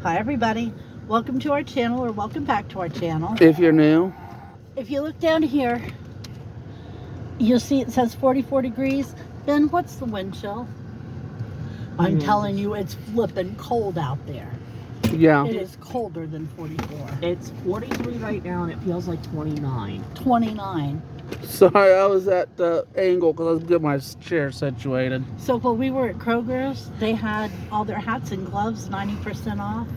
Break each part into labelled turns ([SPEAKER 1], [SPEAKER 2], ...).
[SPEAKER 1] Hi everybody, welcome to our channel, or welcome back to our channel.
[SPEAKER 2] If you're new.
[SPEAKER 1] If you look down here, you'll see it says 44 degrees. Ben, what's the wind chill? I'm telling you, it's flipping cold out there.
[SPEAKER 2] Yeah.
[SPEAKER 1] It is colder than 44.
[SPEAKER 3] It's 43 right now and it feels like 29.
[SPEAKER 1] 29.
[SPEAKER 2] Sorry, I was at the angle because I was getting my chair situated.
[SPEAKER 1] So when we were at Kroger's, they had all their hats and gloves 90% off.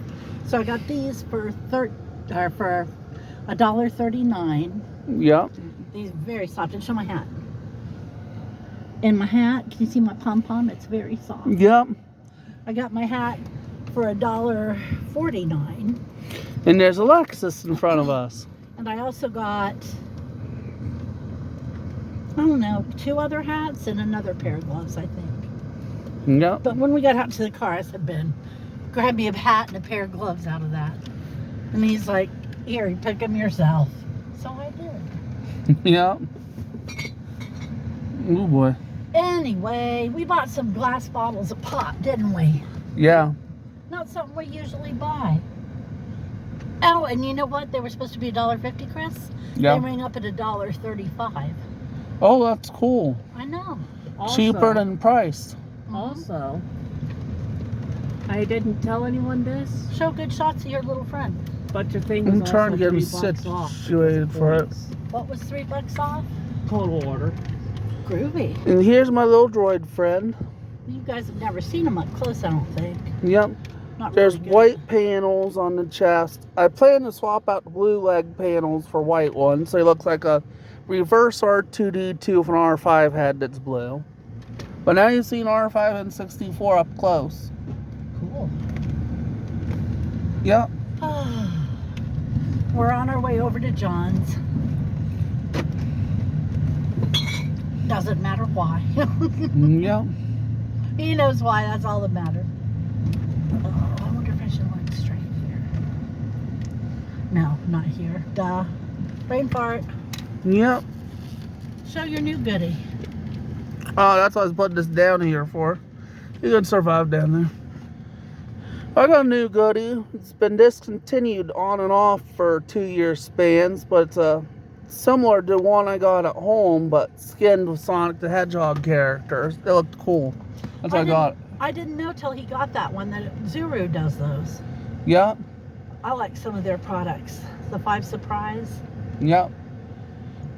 [SPEAKER 1] So I got these for $1.39.
[SPEAKER 2] Yep.
[SPEAKER 1] These very soft. And show my hat. And my hat, can you see my pom-pom? It's very soft.
[SPEAKER 2] Yep.
[SPEAKER 1] I got my hat for $1.49.
[SPEAKER 2] And there's Alexis in front of us.
[SPEAKER 1] And I also got, I don't know, 2 other hats and another pair of gloves, I think.
[SPEAKER 2] Yep.
[SPEAKER 1] But when we got out to the car, I said, Ben, grab me a hat and a pair of gloves out of that. And he's like, here, you pick them yourself. So I did.
[SPEAKER 2] Yep. Oh boy.
[SPEAKER 1] Anyway, we bought some glass bottles of pop, didn't we?
[SPEAKER 2] Yeah.
[SPEAKER 1] Not something we usually buy. Oh, and you know what? They were supposed to be $1.50, Chris.
[SPEAKER 2] Yeah.
[SPEAKER 1] They rang up at $1.35.
[SPEAKER 2] Oh, that's cool.
[SPEAKER 1] I know.
[SPEAKER 2] Cheaper than priced.
[SPEAKER 3] Also, I didn't tell anyone this,
[SPEAKER 1] Show good shots of your little friend.
[SPEAKER 3] but your thing
[SPEAKER 2] I'm
[SPEAKER 3] was
[SPEAKER 2] trying to
[SPEAKER 3] also
[SPEAKER 2] get him
[SPEAKER 3] $3 off.
[SPEAKER 2] situated for it.
[SPEAKER 1] What was $3 off?
[SPEAKER 3] Total order.
[SPEAKER 1] Groovy.
[SPEAKER 2] And here's my little droid friend.
[SPEAKER 1] You guys have never seen them up close, I don't think.
[SPEAKER 2] Yep.
[SPEAKER 1] Not
[SPEAKER 2] There's
[SPEAKER 1] really good.
[SPEAKER 2] white panels on the chest. I plan to swap out the blue leg panels for white ones, so he looks like a reverse R2D2 from an R5 head that's blue. But now you've seen R5 and 64 up close.
[SPEAKER 1] Cool.
[SPEAKER 2] Yep.
[SPEAKER 1] We're on our way over to John's. Doesn't matter why.
[SPEAKER 2] Yep.
[SPEAKER 1] He knows why, that's all that matters. Oh, I wonder if I should look straight here. No, not here. Duh. Brain fart.
[SPEAKER 2] Yep.
[SPEAKER 1] Show your new goodie.
[SPEAKER 2] Oh, that's what I was putting this down here for. You can survive down there. I got a new goodie. It's been discontinued on and off for 2-year spans, but it's similar to one I got at home, but skinned with Sonic the Hedgehog characters. They looked cool. That's what I got.
[SPEAKER 1] I didn't know till he got that one that Zuru does those.
[SPEAKER 2] Yep.
[SPEAKER 1] I like some of their products. The 5 Surprise.
[SPEAKER 2] Yep.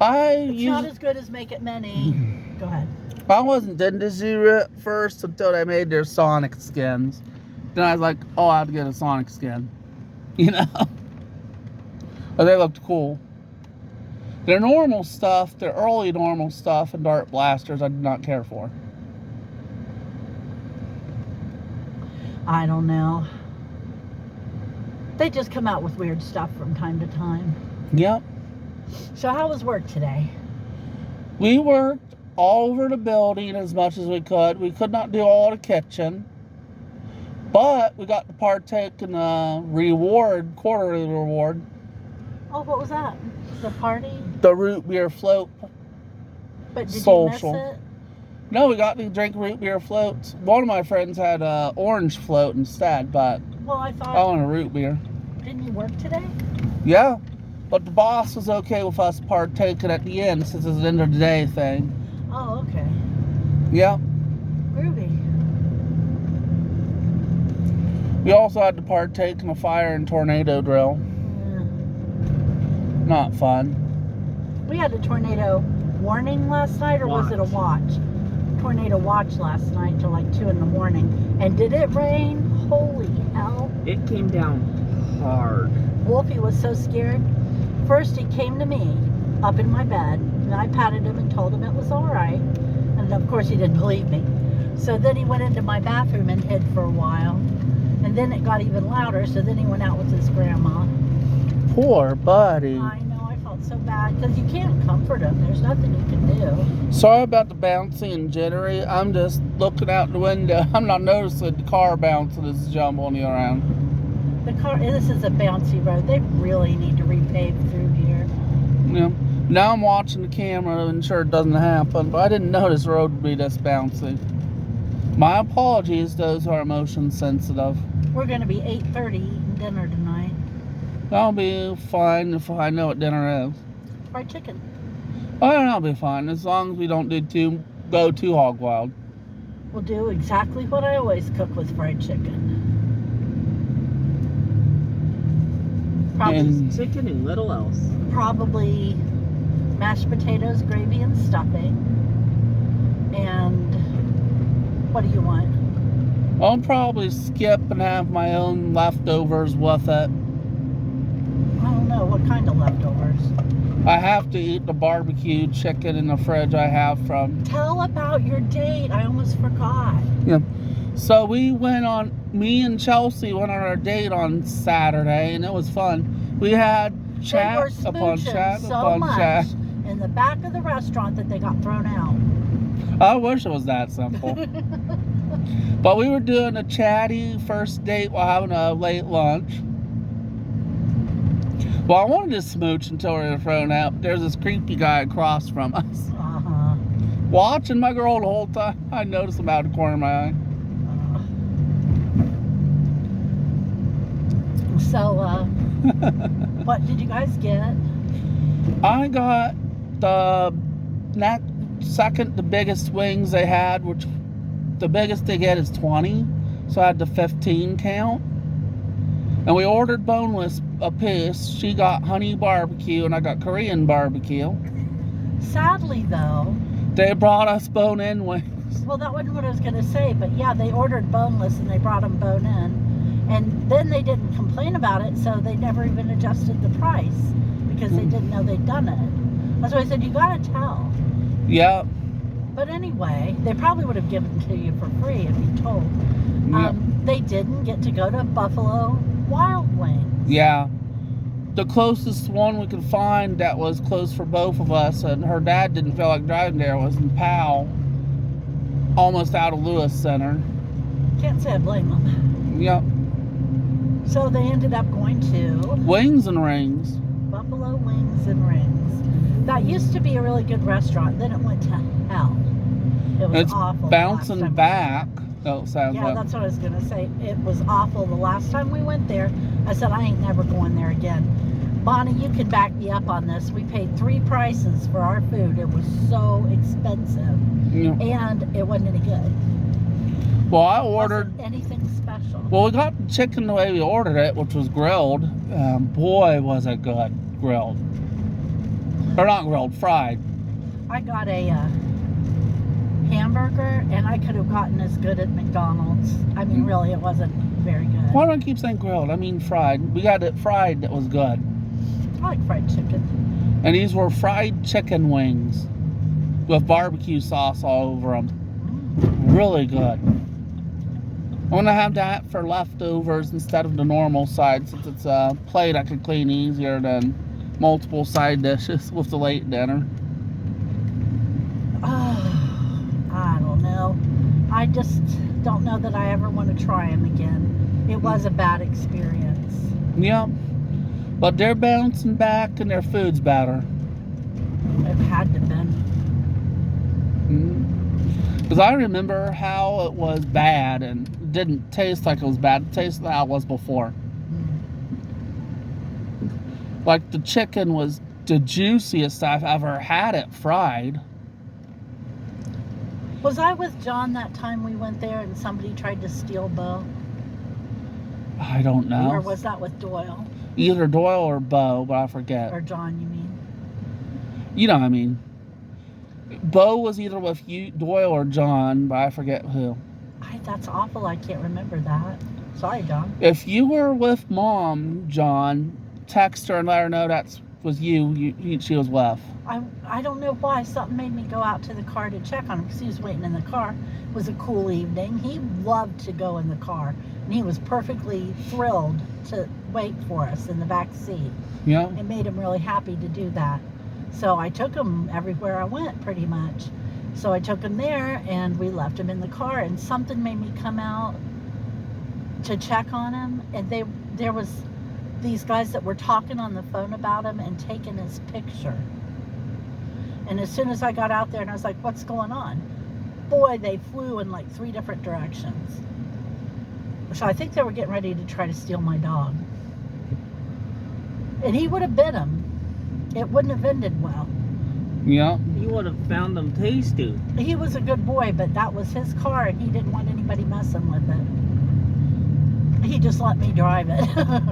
[SPEAKER 1] It's not as good as Make It Many. Go ahead.
[SPEAKER 2] I wasn't into Zero at first until they made their Sonic skins. Then I was like, oh, I have to get a Sonic skin. You know? But they looked cool. Their normal stuff, their early normal stuff and Dart Blasters, I did not care for.
[SPEAKER 1] I don't know. They just come out with weird stuff from time to time.
[SPEAKER 2] Yep.
[SPEAKER 1] So how was work today?
[SPEAKER 2] We worked all over the building as much as we could. We could not do all the kitchen. But we got to partake in the reward, quarterly reward.
[SPEAKER 1] Oh, what was that? The party?
[SPEAKER 2] The root beer float.
[SPEAKER 1] But did
[SPEAKER 2] Social.
[SPEAKER 1] you miss it?
[SPEAKER 2] No, we got to drink root beer floats. One of my friends had a orange float instead, but
[SPEAKER 1] Well, I thought,
[SPEAKER 2] I want a root beer.
[SPEAKER 1] didn't you work today?
[SPEAKER 2] Yeah, but the boss was okay with us partaking at the end since it's an end of the day thing.
[SPEAKER 1] Oh, okay.
[SPEAKER 2] Yeah.
[SPEAKER 1] Groovy.
[SPEAKER 2] We also had to partake in a fire and tornado drill.
[SPEAKER 1] Yeah.
[SPEAKER 2] Not fun.
[SPEAKER 1] We had a tornado warning last night, or was it a watch? Tornado watch last night till like 2 in the morning. And did it rain? Holy hell.
[SPEAKER 3] It came down hard.
[SPEAKER 1] Wolfie was so scared. First he came to me up in my bed, and I patted him and told him it was all right. And of course he didn't believe me. So then he went into my bathroom and hid for a while. And then it got even louder, so then he went out with his grandma.
[SPEAKER 2] Poor buddy.
[SPEAKER 1] I know, I felt so bad, because you can't comfort him. There's nothing you can do.
[SPEAKER 2] Sorry about the bouncing and jittery. I'm just looking out the window. I'm not noticing the car bouncing as it's jumbling around.
[SPEAKER 1] The car, this is a bouncy road. They really need to repave through here.
[SPEAKER 2] Yeah. Now I'm watching the camera to ensure it doesn't happen, but I didn't know this road would be this bouncy. My apologies, those who are motion sensitive.
[SPEAKER 1] We're going to be 8:30 eating dinner tonight.
[SPEAKER 2] That'll be fine if I know what dinner is.
[SPEAKER 1] Fried chicken.
[SPEAKER 2] Oh, yeah, that'll be fine as long as we don't go too hog wild.
[SPEAKER 1] We'll do exactly what I always cook with fried chicken. Probably,
[SPEAKER 2] And
[SPEAKER 3] Chicken and little else.
[SPEAKER 1] probably mashed potatoes, gravy, and stuffing. And what do you want?
[SPEAKER 2] I'll probably skip and have my own leftovers with it.
[SPEAKER 1] I don't know. What kind of leftovers?
[SPEAKER 2] I have to eat the barbecue chicken in the fridge I have from.
[SPEAKER 1] Tell about your date. I almost forgot.
[SPEAKER 2] Yeah. So me and Chelsea went on our date on Saturday, and it was fun. We had
[SPEAKER 1] They were
[SPEAKER 2] chat upon
[SPEAKER 1] smooching
[SPEAKER 2] chat
[SPEAKER 1] so
[SPEAKER 2] upon
[SPEAKER 1] much
[SPEAKER 2] chat.
[SPEAKER 1] in the back of the restaurant that they got thrown out.
[SPEAKER 2] I wish it was that simple. But we were doing a chatty first date while having a late lunch. Well, I wanted to smooch until we were thrown out. There's this creepy guy across from us.
[SPEAKER 1] Uh-huh.
[SPEAKER 2] Watching my girl the whole time. I noticed him out of the corner of my eye.
[SPEAKER 1] So, what did you guys get?
[SPEAKER 2] I got the second the biggest wings they had, which the biggest they get is 20. So I had the 15 count. And we ordered boneless a piece. She got honey barbecue and I got Korean barbecue.
[SPEAKER 1] Sadly, though,
[SPEAKER 2] They brought us bone-in wings.
[SPEAKER 1] well, that wasn't what I was going to say, but yeah, they ordered boneless and they brought them bone-in. And then they didn't complain about it, so they never even adjusted the price because they didn't know they'd done it. That's why I said, you got to tell.
[SPEAKER 2] Yep.
[SPEAKER 1] But anyway, they probably would have given it to you for free if you told.
[SPEAKER 2] Yep.
[SPEAKER 1] They didn't get to go to Buffalo Wild Wings.
[SPEAKER 2] Yeah. The closest one we could find that was close for both of us, and her dad didn't feel like driving there, was in Powell, almost out of Lewis Center.
[SPEAKER 1] Can't say I blame them.
[SPEAKER 2] Yep.
[SPEAKER 1] So they ended up going to
[SPEAKER 2] Wings and Rings.
[SPEAKER 1] Buffalo Wings and Rings. That used to be a really good restaurant. Then it went to hell. It was
[SPEAKER 2] It's
[SPEAKER 1] awful. the last
[SPEAKER 2] bouncing
[SPEAKER 1] time.
[SPEAKER 2] back. Oh, it sounds
[SPEAKER 1] Yeah,
[SPEAKER 2] like.
[SPEAKER 1] that's what I was going to say. It was awful the last time we went there. I said, I ain't never going there again. Bonnie, you can back me up on this. We paid 3 prices for our food. It was so expensive.
[SPEAKER 2] Yeah.
[SPEAKER 1] And it wasn't any good.
[SPEAKER 2] Well, I ordered.
[SPEAKER 1] Wasn't anything special.
[SPEAKER 2] Well, we got the chicken the way we ordered it, which was grilled. Boy, was it good grilled. Or not grilled, fried.
[SPEAKER 1] I got a hamburger, and I could have gotten as good at McDonald's. I mean, really, it wasn't very good.
[SPEAKER 2] Why do I keep saying grilled? I mean fried. We got it fried that was good.
[SPEAKER 1] I like fried chicken.
[SPEAKER 2] And these were fried chicken wings with barbecue sauce all over them. Really good. I'm going to have that for leftovers instead of the normal side, since it's a plate I could clean easier than multiple side dishes with the late dinner.
[SPEAKER 1] I don't know. I just don't know that I ever want to try them again. It was a bad experience.
[SPEAKER 2] Yep. But they're bouncing back and their food's better.
[SPEAKER 1] It had to have been.
[SPEAKER 2] Because I remember how it was bad and it didn't taste like it was bad. It tasted like how it was before. Like the chicken was the juiciest I've ever had it fried.
[SPEAKER 1] Was I with John that time we went there and somebody tried to steal Bo?
[SPEAKER 2] I don't know.
[SPEAKER 1] Or was that with Doyle?
[SPEAKER 2] Either Doyle or Bo, but I forget.
[SPEAKER 1] Or John, you mean?
[SPEAKER 2] You know what I mean. Bo was either with you, Doyle or John, but I forget who.
[SPEAKER 1] That's awful. I can't remember that. Sorry, John.
[SPEAKER 2] If you were with Mom, John, text her and let her know that was she was with.
[SPEAKER 1] I don't know why. Something made me go out to the car to check on him because he was waiting in the car. It was a cool evening. He loved to go in the car. And he was perfectly thrilled to wait for us in the back seat.
[SPEAKER 2] Yeah.
[SPEAKER 1] It made him really happy to do that. So I took him everywhere I went, pretty much. So I took him there, and we left him in the car, and something made me come out to check on him, and there was these guys that were talking on the phone about him and taking his picture. And as soon as I got out there and I was like, what's going on? Boy, they flew in like 3 different directions. So I think they were getting ready to try to steal my dog. And he would have bit him. It wouldn't have ended well.
[SPEAKER 2] Yeah.
[SPEAKER 3] You would have found them tasty.
[SPEAKER 1] He was a good boy, but that was his car and he didn't want anybody messing with it. He just let me drive it.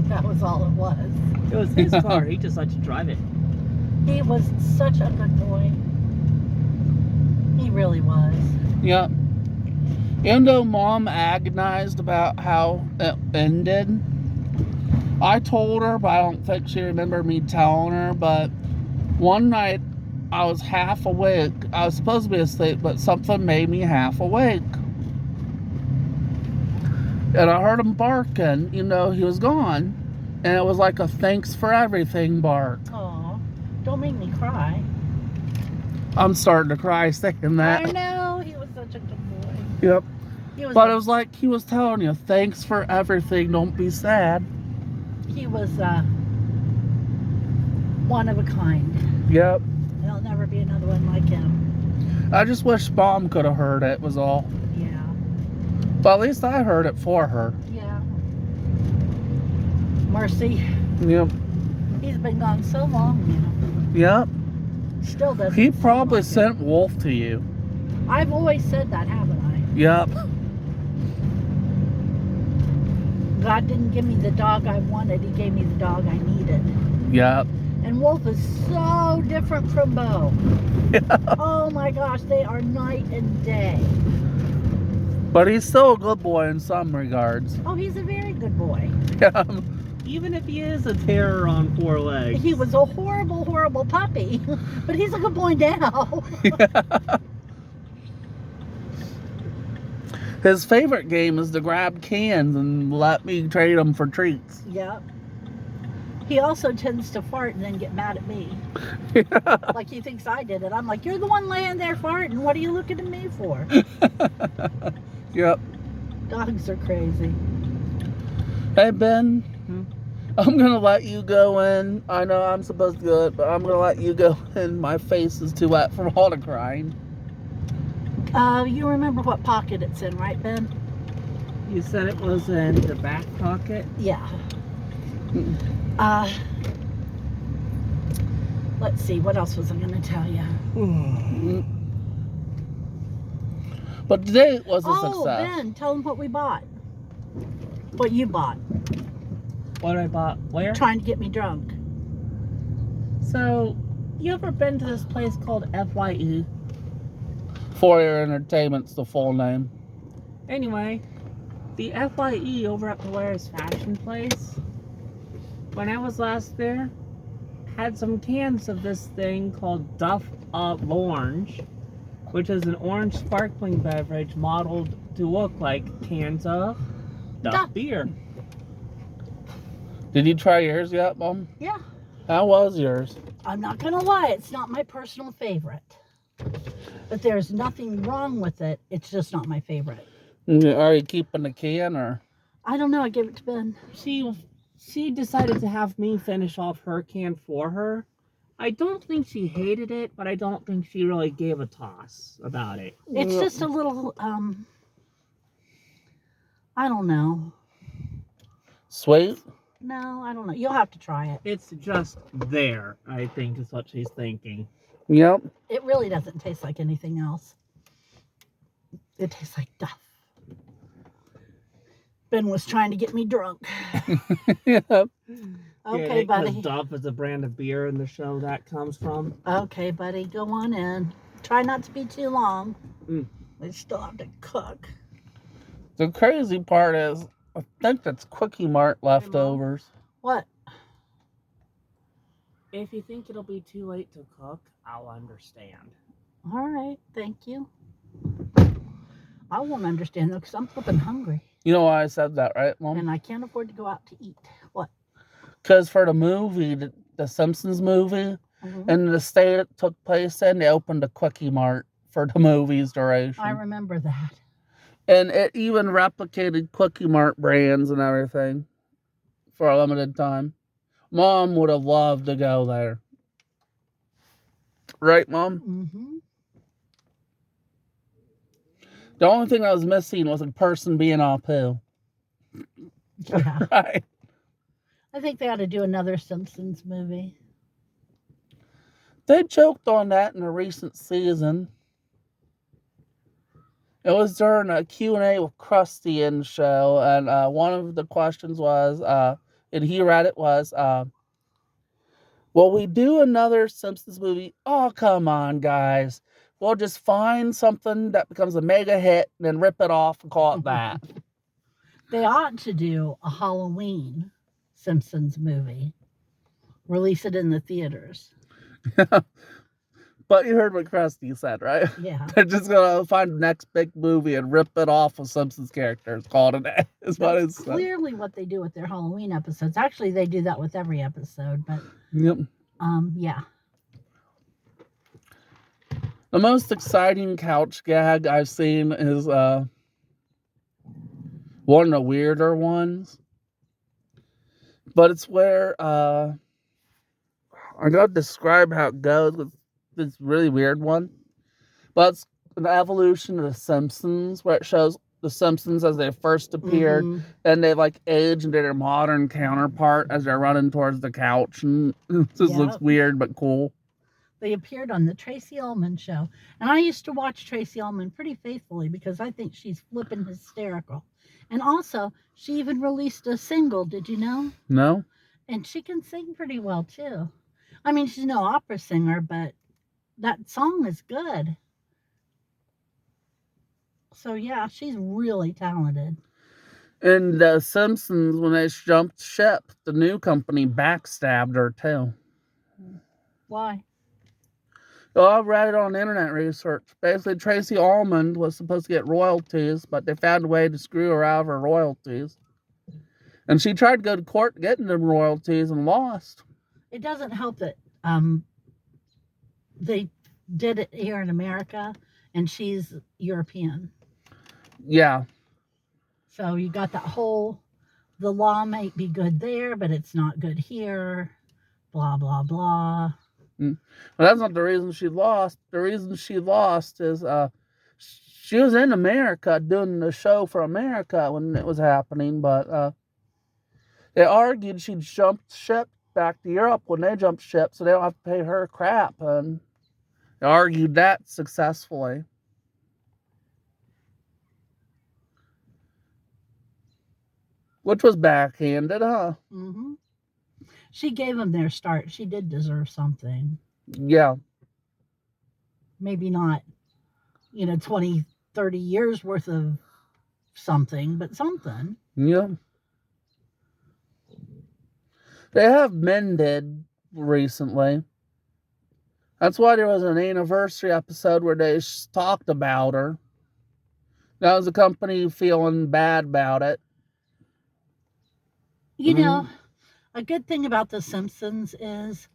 [SPEAKER 1] That was all it was.
[SPEAKER 3] It was his car. He just let you drive it.
[SPEAKER 1] He was such a good boy. He really was.
[SPEAKER 2] Yeah. Even though Mom agonized about how it ended, I told her, but I don't think she remembered me telling her. But one night, I was half awake. I was supposed to be asleep, but something made me half awake. And I heard him barking. You know, he was gone. And it was like a thanks for everything bark.
[SPEAKER 1] Aw, don't make me cry.
[SPEAKER 2] I'm starting to cry saying that.
[SPEAKER 1] I know, he was such a good boy.
[SPEAKER 2] Yep.
[SPEAKER 1] He was,
[SPEAKER 2] But it was like he was telling you, thanks for everything. Don't be sad.
[SPEAKER 1] he was one of a kind.
[SPEAKER 2] Yep.
[SPEAKER 1] There'll never be another one like him.
[SPEAKER 2] I just wish Mom could have heard it, was all.
[SPEAKER 1] Yeah,
[SPEAKER 2] But at least I heard it for her.
[SPEAKER 1] yeah. Mercy.
[SPEAKER 2] Yep.
[SPEAKER 1] He's been gone so long now.
[SPEAKER 2] Yep.
[SPEAKER 1] Still doesn't.
[SPEAKER 2] He
[SPEAKER 1] seem
[SPEAKER 2] probably
[SPEAKER 1] like it.
[SPEAKER 2] sent Wolf to you.
[SPEAKER 1] I've always said that, haven't I?
[SPEAKER 2] Yep.
[SPEAKER 1] God didn't give me the dog I wanted. He gave me the dog I needed.
[SPEAKER 2] Yep.
[SPEAKER 1] And Wolf is so different from Bo. Oh my gosh, they are night and day.
[SPEAKER 2] But he's still a good boy in some regards.
[SPEAKER 1] Oh, he's a very good boy.
[SPEAKER 2] Yeah.
[SPEAKER 3] Even if he is a terror on 4 legs.
[SPEAKER 1] He was a horrible, horrible puppy, but he's a good boy now.
[SPEAKER 2] His favorite game is to grab cans and let me trade them for treats.
[SPEAKER 1] Yep. He also tends to fart and then get mad at me. Like he thinks I did it. I'm like, you're the one laying there farting. What are you looking at me for?
[SPEAKER 2] Yep.
[SPEAKER 1] Dogs are crazy.
[SPEAKER 2] Hey, Ben. I'm going to let you go in. I know I'm supposed to do it, but I'm going to let you go in. My face is too wet from all the crying.
[SPEAKER 1] You remember what pocket it's in, right, Ben?
[SPEAKER 3] You said it was in the back pocket?
[SPEAKER 1] Yeah. Let's see, what else was I going to tell you?
[SPEAKER 2] But today was a
[SPEAKER 1] Oh,
[SPEAKER 2] success.
[SPEAKER 1] Ben, tell them what we bought. What you bought.
[SPEAKER 3] What I bought where?
[SPEAKER 1] Trying to get me drunk.
[SPEAKER 3] So, you ever been to this place called FYE?
[SPEAKER 2] For Your Entertainment's the full name.
[SPEAKER 3] Anyway, the FYE over at Polaris Fashion Place, when I was last there, had some cans of this thing called Duff of Orange, which is an orange sparkling beverage modeled to look like cans of Duff beer.
[SPEAKER 2] Did you try yours yet, Mom?
[SPEAKER 1] Yeah.
[SPEAKER 2] How was yours?
[SPEAKER 1] I'm not going to lie, it's not my personal favorite. But there's nothing wrong with it. It's just not my favorite.
[SPEAKER 2] Are you keeping the can or?
[SPEAKER 1] I don't know. I gave it to Ben.
[SPEAKER 3] She decided to have me finish off her can for her. I don't think she hated it, but I don't think she really gave a toss about it.
[SPEAKER 1] It's just a little, I don't know.
[SPEAKER 2] Sweet?
[SPEAKER 1] No, I don't know. You'll have to try it.
[SPEAKER 3] It's just there, I think, is what she's thinking.
[SPEAKER 2] Yep.
[SPEAKER 1] It really doesn't taste like anything else. It tastes like Duff. Ben was trying to get me drunk.
[SPEAKER 2] Yep.
[SPEAKER 1] Okay, buddy.
[SPEAKER 3] Duff is a brand of beer in the show that comes from.
[SPEAKER 1] Okay, buddy. Go on in. Try not to be too long.
[SPEAKER 3] Mm.
[SPEAKER 1] We still have to cook.
[SPEAKER 2] The crazy part is, I think that's Quickie Mart leftovers.
[SPEAKER 1] What?
[SPEAKER 3] If you think it'll be too late to cook, I'll understand.
[SPEAKER 1] All right. Thank you. I won't understand though because I'm flipping hungry.
[SPEAKER 2] You know why I said that, right, Mom?
[SPEAKER 1] And I can't afford to go out to eat. What?
[SPEAKER 2] Because for the movie, the Simpsons movie,
[SPEAKER 1] Mhm.
[SPEAKER 2] in the state it took place in, they opened a Quickie Mart for the movie's duration.
[SPEAKER 1] I remember that.
[SPEAKER 2] And it even replicated Quickie Mart brands and everything for a limited time. Mom would have loved to go there. Right, Mom?
[SPEAKER 1] Mm-hmm.
[SPEAKER 2] The only thing I was missing was a person being Apu.
[SPEAKER 1] Yeah.
[SPEAKER 2] Right.
[SPEAKER 1] I think they ought to do another Simpsons movie.
[SPEAKER 2] They joked on that in a recent season. It was during a Q&A with Krusty in the show, and one of the questions was, and he read it was, will we do another Simpsons movie? Oh, come on, guys. We'll just find something that becomes a mega hit and then rip it off and call it that.
[SPEAKER 1] They ought to do a Halloween Simpsons movie. Release it in the theaters.
[SPEAKER 2] But you heard what Krusty said, right?
[SPEAKER 1] Yeah.
[SPEAKER 2] They're just going to find the next big movie and rip it off of Simpsons characters. Call it a day. Is what
[SPEAKER 1] That's
[SPEAKER 2] it's
[SPEAKER 1] clearly what they do with their Halloween episodes. Actually, they do that with every episode, but
[SPEAKER 2] Yep.
[SPEAKER 1] yeah.
[SPEAKER 2] The most exciting couch gag I've seen is one of the weirder ones. But it's where I gotta describe how it goes with this really weird one. But it's an evolution of the Simpsons where it shows the Simpsons as they first appeared, and they like age into their modern counterpart as they're running towards the couch, and it just looks weird but cool.
[SPEAKER 1] They appeared on the Tracy Ullman show, and I used to watch Tracy Ullman pretty faithfully because I think she's flipping hysterical. And also, she even released a single. Did you know?
[SPEAKER 2] No?
[SPEAKER 1] And she can sing pretty well too. I mean, she's no opera singer, but that song is good. So yeah, she's really talented.
[SPEAKER 2] In The Simpsons, when they jumped ship, the new company backstabbed her too.
[SPEAKER 1] Why?
[SPEAKER 2] Well, I read it on internet research. Basically, Tracy Ullman was supposed to get royalties, but they found a way to screw her out of her royalties. And she tried to go to court getting them royalties and lost.
[SPEAKER 1] It doesn't help that they did it here in America, and she's European.
[SPEAKER 2] Yeah.
[SPEAKER 1] So you got that whole, the law might be good there, but it's not good here, blah, blah, blah.
[SPEAKER 2] Well, that's not the reason she lost. The reason she lost is she was in America doing the show for America when it was happening, but they argued she jumped ship back to Europe when they jumped ship, so they don't have to pay her crap, and they argued that successfully. Which was backhanded, huh?
[SPEAKER 1] Mm-hmm. She gave them their start. She did deserve something.
[SPEAKER 2] Yeah.
[SPEAKER 1] Maybe not, 20, 30 years worth of something, but something.
[SPEAKER 2] Yeah. They have mended recently. That's why there was an anniversary episode where they talked about her. That was the company feeling bad about it.
[SPEAKER 1] You know, a good thing about The Simpsons is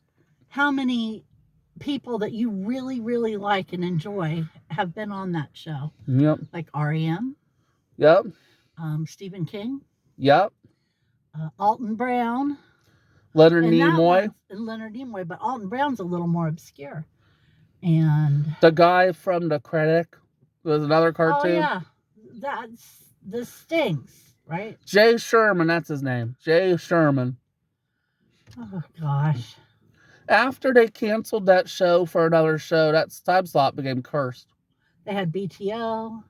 [SPEAKER 1] how many people that you really, really like and enjoy have been on that show.
[SPEAKER 2] Yep.
[SPEAKER 1] Like R.E.M.
[SPEAKER 2] Yep.
[SPEAKER 1] Stephen King.
[SPEAKER 2] Yep.
[SPEAKER 1] Alton Brown.
[SPEAKER 2] Leonard Nimoy.
[SPEAKER 1] Leonard Nimoy, but Alton Brown's a little more obscure. And
[SPEAKER 2] the guy from The Critic was another cartoon.
[SPEAKER 1] Oh, yeah. That's The Stings, right?
[SPEAKER 2] Jay Sherman, that's his name. Jay Sherman.
[SPEAKER 1] Oh, gosh.
[SPEAKER 2] After they canceled that show for another show, that time slot became cursed.
[SPEAKER 1] They had BTO.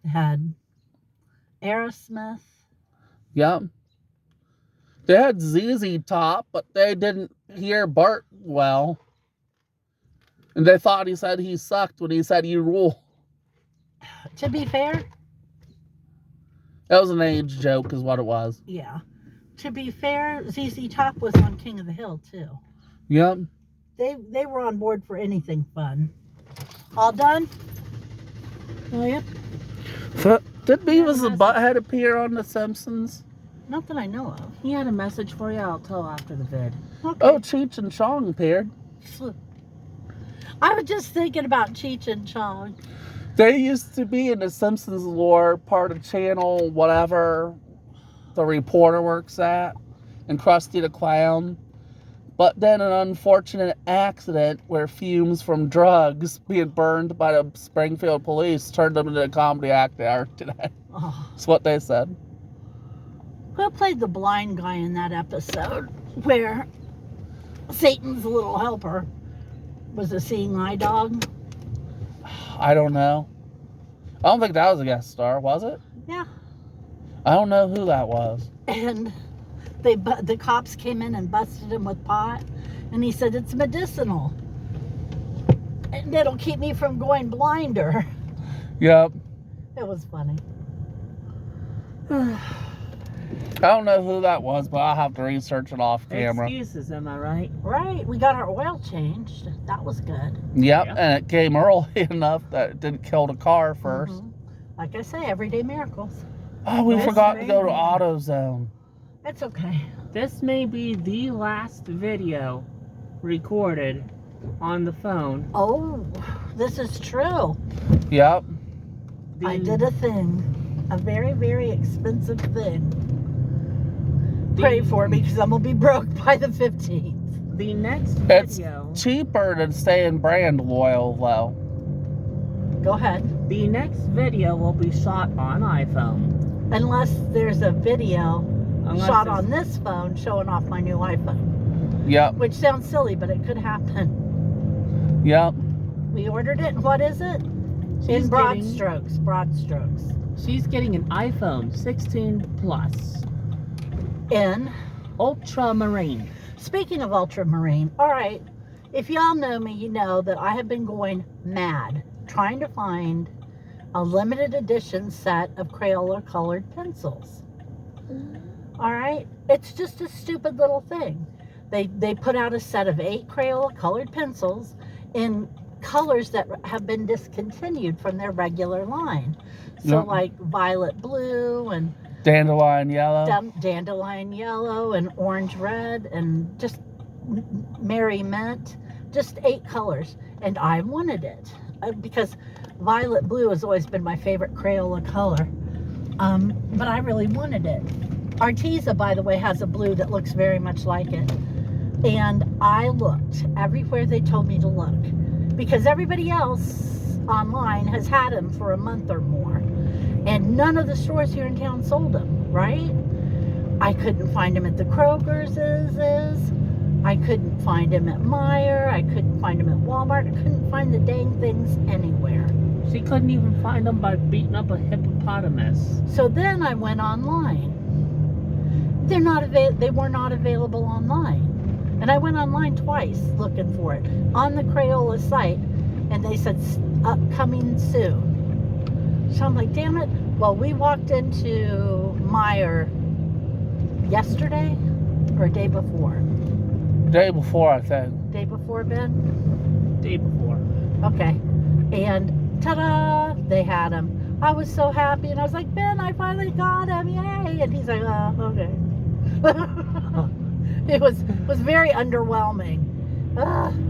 [SPEAKER 1] They had Aerosmith.
[SPEAKER 2] Yep. They had ZZ Top, but they didn't hear Bart well. And they thought he said he sucked when he said you rule.
[SPEAKER 1] To be fair.
[SPEAKER 2] That was an age joke is what it was.
[SPEAKER 1] Yeah. To be fair, ZZ Top was on King of the Hill, too.
[SPEAKER 2] Yep.
[SPEAKER 1] They were on board for anything fun. All done? Oh, yep.
[SPEAKER 2] Did Beavis and Butthead appear on The Simpsons?
[SPEAKER 1] Not that I know of.
[SPEAKER 3] He had a message for you. I'll tell after the vid.
[SPEAKER 1] Okay.
[SPEAKER 2] Oh, Cheech and Chong appeared.
[SPEAKER 1] I was just thinking about Cheech and Chong.
[SPEAKER 2] They used to be in The Simpsons lore, part of channel whatever the reporter works at, and Krusty the Clown. But then an unfortunate accident where fumes from drugs being burned by the Springfield police turned them into the comedy act they are today.
[SPEAKER 1] Oh.
[SPEAKER 2] That's what they said.
[SPEAKER 1] Who played the blind guy in that episode where Satan's little helper was a seeing eye dog?
[SPEAKER 2] I don't know. I don't think that was a guest star, was it?
[SPEAKER 1] Yeah.
[SPEAKER 2] I don't know who that was.
[SPEAKER 1] And the cops came in and busted him with pot, and he said it's medicinal. And it'll keep me from going blinder.
[SPEAKER 2] Yep.
[SPEAKER 1] It was funny.
[SPEAKER 2] I don't know who that was, but I'll have to research it off camera.
[SPEAKER 3] Excuses, am I right?
[SPEAKER 1] Right, we got our oil changed. That was good.
[SPEAKER 2] Yep, and it came early enough that it didn't kill the car 1st.
[SPEAKER 1] Mhm. Like I say, everyday miracles.
[SPEAKER 2] Oh, we
[SPEAKER 3] Yes,
[SPEAKER 2] forgot to go to
[SPEAKER 3] ma'am.
[SPEAKER 2] AutoZone.
[SPEAKER 1] It's okay.
[SPEAKER 3] This may be the last video recorded on the phone.
[SPEAKER 1] Oh, this is true.
[SPEAKER 2] Yep.
[SPEAKER 1] I did a thing. A very, very expensive thing. Pray for me because I'm going to be broke by the 15th.
[SPEAKER 3] The next
[SPEAKER 2] It's
[SPEAKER 3] video.
[SPEAKER 2] cheaper than staying brand loyal, though.
[SPEAKER 1] Go ahead.
[SPEAKER 3] The next video will be shot on iPhone.
[SPEAKER 1] Unless there's a video
[SPEAKER 3] Unless
[SPEAKER 1] shot
[SPEAKER 3] there's-
[SPEAKER 1] on this phone showing off my new iPhone.
[SPEAKER 2] Yep.
[SPEAKER 1] Which sounds silly, but it could happen.
[SPEAKER 2] Yep.
[SPEAKER 1] We ordered it, and what is it?
[SPEAKER 3] She's
[SPEAKER 1] In broad
[SPEAKER 3] getting-
[SPEAKER 1] strokes. Broad strokes.
[SPEAKER 3] She's getting an iPhone 16 Plus
[SPEAKER 1] In.
[SPEAKER 3] Ultramarine.
[SPEAKER 1] Speaking of ultramarine, all right, if y'all know me, you know that I have been going mad trying to find a limited edition set of Crayola colored pencils. All right, it's just a stupid little thing. They put out a set of 8 Crayola colored pencils in colors that have been discontinued from their regular line. So
[SPEAKER 2] Yep.
[SPEAKER 1] like violet blue and
[SPEAKER 2] Dandelion yellow.
[SPEAKER 1] dandelion yellow and orange red and just merry mint, just 8 colors, and I wanted it because violet blue has always been my favorite Crayola color, but I really wanted it. Arteza, by the way, has a blue that looks very much like it, and I looked everywhere they told me to look because everybody else online has had them for a month or more. And none of the stores here in town sold them, right? I couldn't find them at the Kroger's. I couldn't find them at Meijer. I couldn't find them at Walmart. I couldn't find the dang things anywhere.
[SPEAKER 3] She couldn't even find them by beating up a hippopotamus.
[SPEAKER 1] So then I went online. They were not available online. And I went online twice looking for it on the Crayola site, and they said upcoming soon. So I'm like, damn it. Well, we walked into Meijer yesterday or day before?
[SPEAKER 2] Day before, I think.
[SPEAKER 1] Day before, Ben?
[SPEAKER 3] Day before.
[SPEAKER 1] Okay. And ta-da, they had them. I was so happy, and I was like, Ben, I finally got him, yay! And he's like, oh, okay. It was very underwhelming.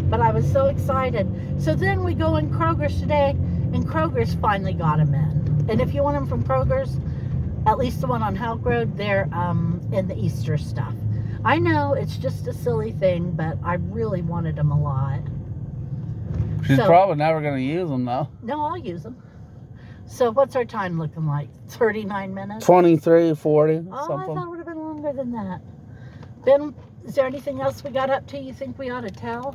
[SPEAKER 1] But I was so excited. So then we go in Kroger's today, and Kroger's finally got them in. And if you want them from Kroger's, at least the one on Halk Road, they're in the Easter stuff. I know it's just a silly thing, but I really wanted them a lot.
[SPEAKER 2] She's
[SPEAKER 1] So-
[SPEAKER 2] probably never going to use them, though.
[SPEAKER 1] No, I'll use them. So what's our time looking like? 39 minutes?
[SPEAKER 2] 23, 40,
[SPEAKER 1] Oh, I
[SPEAKER 2] something.
[SPEAKER 1] thought it would have been longer than that. Ben, is there anything else we got up to you think we ought to tell?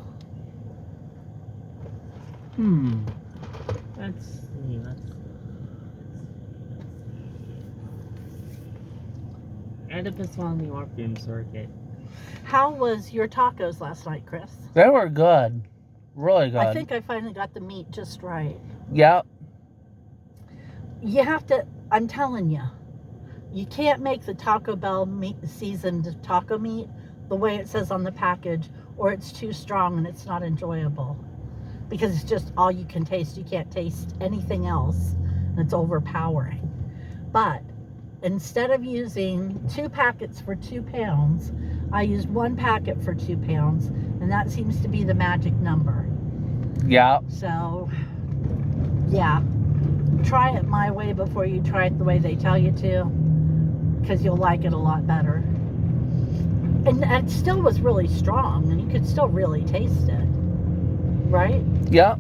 [SPEAKER 3] Let's see. Oedipus on the Orpheum Circuit.
[SPEAKER 1] How was your tacos last night, Chris?
[SPEAKER 2] They were good. Really good.
[SPEAKER 1] I think I finally got the meat just right.
[SPEAKER 2] Yep.
[SPEAKER 1] You have to, I'm telling you, you can't make the Taco Bell meat, seasoned taco meat the way it says on the package, or it's too strong and it's not enjoyable. Because it's just all you can taste. You can't taste anything else, and it's overpowering. But instead of using 2 packets for 2 pounds, I used 1 packet for 2 pounds, and that seems to be the magic number.
[SPEAKER 2] Yep.
[SPEAKER 1] So, yeah, try it my way before you try it the way they tell you to, because you'll like it a lot better. And it still was really strong, and you could still really taste it, right?
[SPEAKER 2] Yep.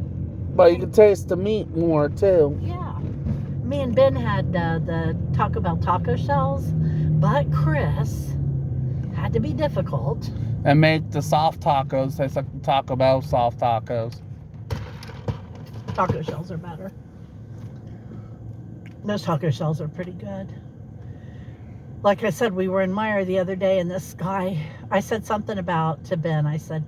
[SPEAKER 2] But you can taste the meat more, too.
[SPEAKER 1] Yeah. Me and Ben had the Taco Bell taco shells, But Chris had to be difficult.
[SPEAKER 2] And make the soft tacos taste like the Taco Bell soft tacos.
[SPEAKER 1] Taco shells are better. Those taco shells are pretty good. Like I said, we were in Meyer the other day, and this guy, I said something about to Ben. I said,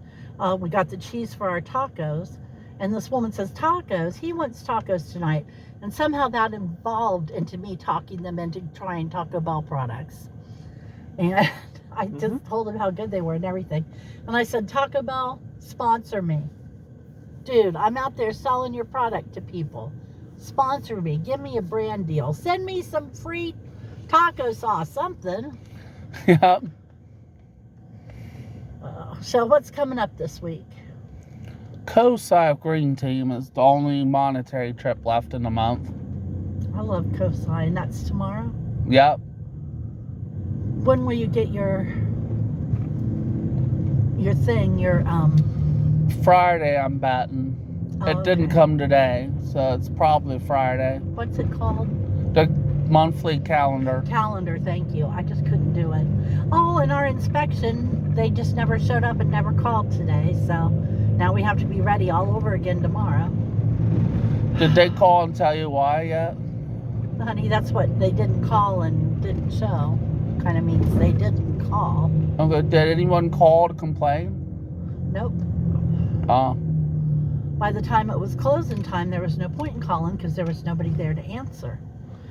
[SPEAKER 1] we got the cheese for our tacos. And this woman says, tacos? He wants tacos tonight. And somehow that evolved into me talking them into trying Taco Bell products. And I just told him how good they were and everything. And I said, Taco Bell, sponsor me. Dude, I'm out there selling your product to people. Sponsor me. Give me a brand deal. Send me some free taco sauce, something.
[SPEAKER 2] Yep.
[SPEAKER 1] So what's coming up this week?
[SPEAKER 2] COSI Green Team is the only monetary trip left in the month.
[SPEAKER 1] I love COSI, and that's tomorrow.
[SPEAKER 2] Yep.
[SPEAKER 1] When will you get your thing,
[SPEAKER 2] Friday I'm batting. It didn't come today, so it's probably Friday.
[SPEAKER 1] What's it called?
[SPEAKER 2] The monthly calendar.
[SPEAKER 1] Calendar, thank you. I just couldn't do it. Oh, and our inspection, they just never showed up and never called today, so now we have to be ready all over again tomorrow.
[SPEAKER 2] Did they call and tell you why yet?
[SPEAKER 1] Honey, that's what they didn't call and didn't show. Kind of means they didn't call.
[SPEAKER 2] Okay, did anyone call to complain?
[SPEAKER 1] Nope.
[SPEAKER 2] Oh.
[SPEAKER 1] By the time it was closing time, there was no point in calling because there was nobody there to answer.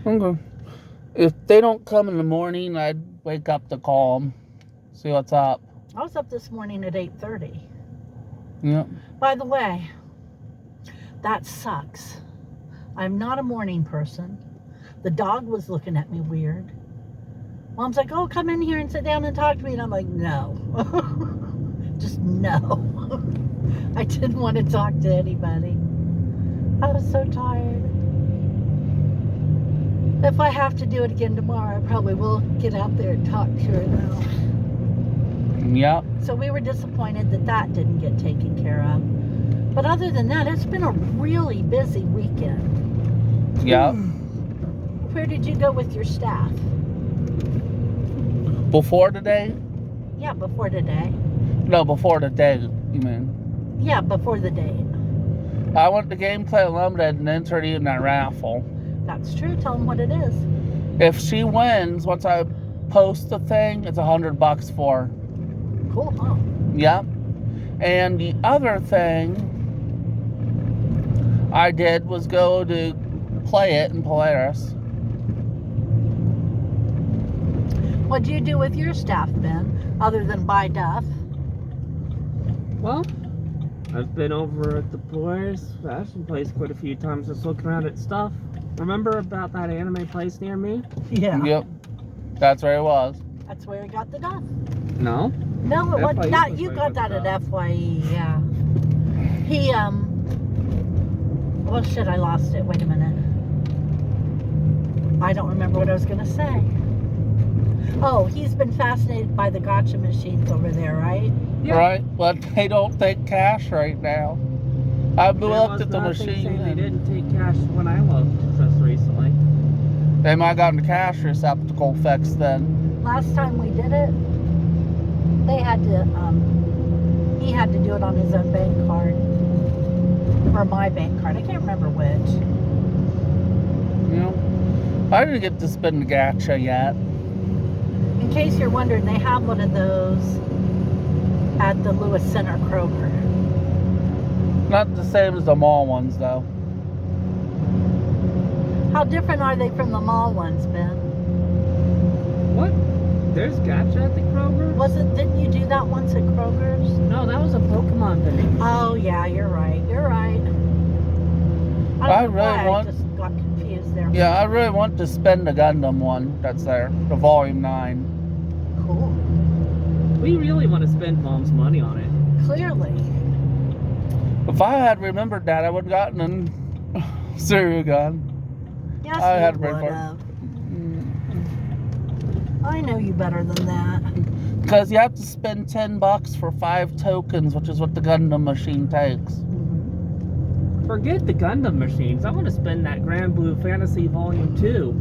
[SPEAKER 2] Okay. If they don't come in the morning, I'd wake up to call them, see what's up.
[SPEAKER 1] I was up this morning at 8:30.
[SPEAKER 2] Yep.
[SPEAKER 1] By the way, that sucks. I'm not a morning person. The dog was looking at me weird. Mom's like, oh, come in here and sit down and talk to me. And I'm like, no. Just no. I didn't want to talk to anybody. I was so tired. If I have to do it again tomorrow, I probably will get out there and talk to her though.
[SPEAKER 2] Yep.
[SPEAKER 1] So we were disappointed that that didn't get taken care of. But other than that, it's been a really busy weekend.
[SPEAKER 2] Yep.
[SPEAKER 1] Where did you go with your staff?
[SPEAKER 2] Before today?
[SPEAKER 1] Yeah, before today.
[SPEAKER 2] No, before the day, you mean?
[SPEAKER 1] Yeah, before the date.
[SPEAKER 2] I went to Gameplay Unlimited and entered in that raffle.
[SPEAKER 1] That's true. Tell them what it is.
[SPEAKER 2] If she wins, once I post the thing, it's $100 for her.
[SPEAKER 1] Cool, huh?
[SPEAKER 2] Yep. And the other thing I did was go to play it in Polaris.
[SPEAKER 1] What'd you do with your staff, Ben, other than buy Duff?
[SPEAKER 3] Well, I've been over at the Polaris fashion place quite a few times just looking around at stuff. Remember about that anime place near me?
[SPEAKER 1] Yeah.
[SPEAKER 2] Yep. That's where it was.
[SPEAKER 1] That's where I got the Duff.
[SPEAKER 3] No.
[SPEAKER 1] No, it
[SPEAKER 3] FYE
[SPEAKER 1] not
[SPEAKER 3] was
[SPEAKER 1] you
[SPEAKER 3] where
[SPEAKER 1] got
[SPEAKER 3] I got
[SPEAKER 1] that
[SPEAKER 3] the
[SPEAKER 1] at FYE, yeah. He, well, shit, I lost it. Wait a minute. I don't remember what I was going to say. Oh, he's been fascinated by the gacha machines over there, right?
[SPEAKER 3] Yeah.
[SPEAKER 2] Right? But they don't take cash right now. I've looked at the machine.
[SPEAKER 3] Saying they didn't take cash when I looked just recently.
[SPEAKER 2] They might have gotten the cash receptacle fixed then.
[SPEAKER 1] Last time we did it, they had to, he had to do it on his own bank card. Or my bank card. I can't remember which.
[SPEAKER 2] You know? I didn't get to spin the gacha yet.
[SPEAKER 1] In case you're wondering, they have one of those at the Lewis Center Kroger.
[SPEAKER 2] Not the same as the mall ones though.
[SPEAKER 1] How different are they from the mall ones, Ben?
[SPEAKER 3] What? There's gacha at the Kroger?
[SPEAKER 1] Didn't you do that once at Kroger's?
[SPEAKER 3] No, that was a Pokemon vending.
[SPEAKER 1] Oh yeah, you're right. You're right. I don't know why I just got confused there.
[SPEAKER 2] Yeah, I really want to spin the Gundam one that's there. The Volume 9.
[SPEAKER 1] Cool.
[SPEAKER 3] We really want to spend Mom's money on it.
[SPEAKER 1] Clearly.
[SPEAKER 2] If I had remembered that, I would have gotten a cereal gun.
[SPEAKER 1] Yes,
[SPEAKER 2] I had
[SPEAKER 1] you
[SPEAKER 2] to pay for
[SPEAKER 1] would
[SPEAKER 2] it.
[SPEAKER 1] have. I know you better than that.
[SPEAKER 2] Because you have to spend $10 for 5 tokens, which is what the Gundam machine takes.
[SPEAKER 3] Forget the Gundam machines. I want to spend that Grand Blue Fantasy Volume 2.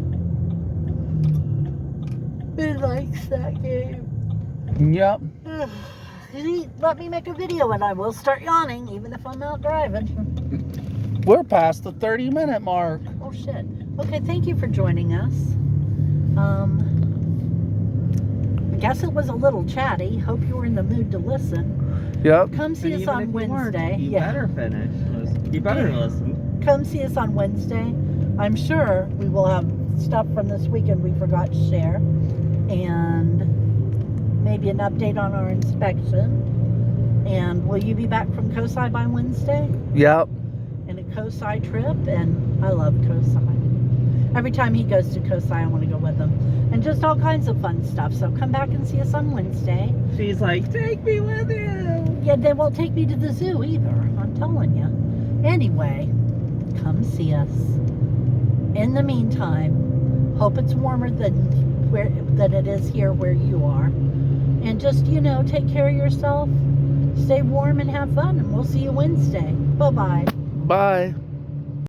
[SPEAKER 1] He likes that game.
[SPEAKER 2] Yep.
[SPEAKER 1] Let me make a video and I will start yawning, even if I'm out driving.
[SPEAKER 2] We're past the 30-minute mark.
[SPEAKER 1] Oh shit. Okay, thank you for joining us. I guess it was a little chatty. Hope you were in the mood to listen.
[SPEAKER 2] Yep.
[SPEAKER 1] Come see us on Wednesday.
[SPEAKER 4] You better finish. You better listen.
[SPEAKER 1] Come see us on Wednesday. I'm sure we will have stuff from this weekend we forgot to share. And maybe an update on our inspection. And will you be back from Kosai by Wednesday?
[SPEAKER 2] Yep.
[SPEAKER 1] And a Kosai trip, and I love Kosai. Every time he goes to Kosai, I want to go with him. And just all kinds of fun stuff. So come back and see us on Wednesday.
[SPEAKER 4] She's like, take me with you.
[SPEAKER 1] Yeah, they won't take me to the zoo either. I'm telling you. Anyway, come see us. In the meantime, hope it's warmer than it is here where you are. And just, take care of yourself. Stay warm and have fun. And we'll see you Wednesday. Bye-bye.
[SPEAKER 2] Bye.